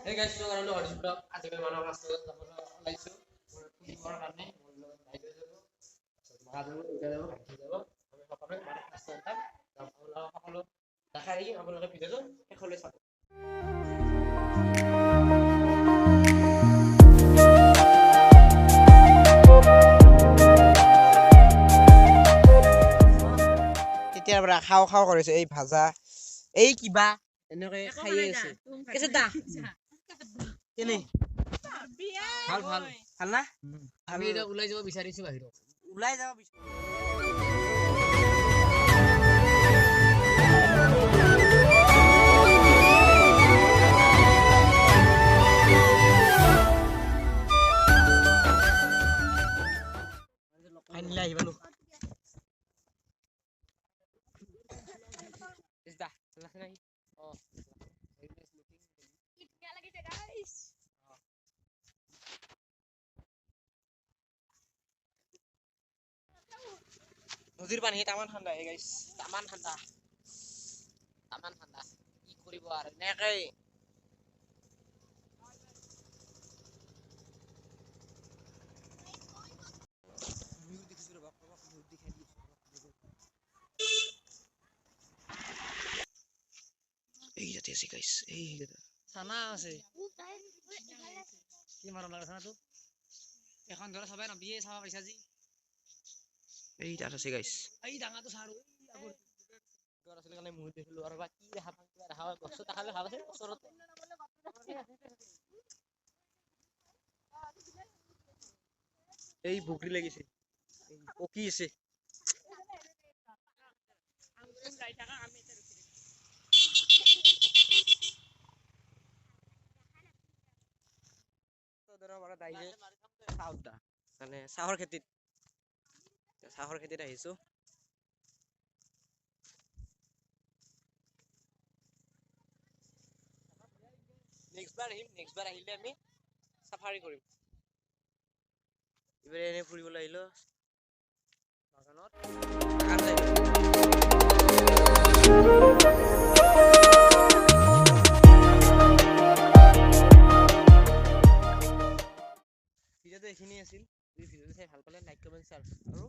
Hey guys, so around the audience block, आज के मानव राष्ट्र like so पूरी बार करने लाइक देबो महादेव देबो देबो আমি সকলোৱে মানৱ ৰাষ্ট্ৰ এটা সকলো দেখাই আপোনালোকে ভিডিঅ'টো শেষলৈ চাব। তেতিয়াৰ পৰা খাও খাও কৰিছে এই ভাজা এই কিবা এনেকৈ খাই আছে কেছে দা কেনে ভাল ভাল ভাল না আমি এটা উলাই যাব বিচাৰিছো বাহিৰত উলাই যাব ফাইনালি আহিবালো ইসদা লাখ নাই ও very nice looking क्या लगे थे गाइस নদীৰ পানী তামান ঠাণ্ডা হে গাইস তামান ঠাণ্ডা কি কৰিব আৰু নেকৈ ভিউ দেখিছো ৰবা ভিউ দেখাই দিছো এই যাতে আছে গাইস এই সানা আছে কি মারম লাগা সানা তো এখন ধরা সবাই না বিয়ে সাবা পয়সা জি এই তাত আছে গাইস এই ডাঙা তো সাৰু আগৰ গৰ আছিল কাৰণে মুহ দেখিলো আৰু বাকি দেখা পাং কিবা দেখা গছ দেখালে ভাল আছে ওচৰতে এই বকৰি লাগিছে এই পকি আছে আঙুৰ যাই থাকা আমি এতে ৰখি ধৰা বড় দাইলে সাউদা মানে চাহৰ খেতিত আহিছো নেক্সট বাৰ আহিলে আমি সাফাৰি কৰিম ইবাৰে এনে ফুৰিবলৈ আহিলো বাগানত ভিডিঅ'টো এইখিনি আছিল যদি ভিডিঅ'টো চাই ভাল পালে লাইক কমেণ্ট শ্বেয়াৰ আৰু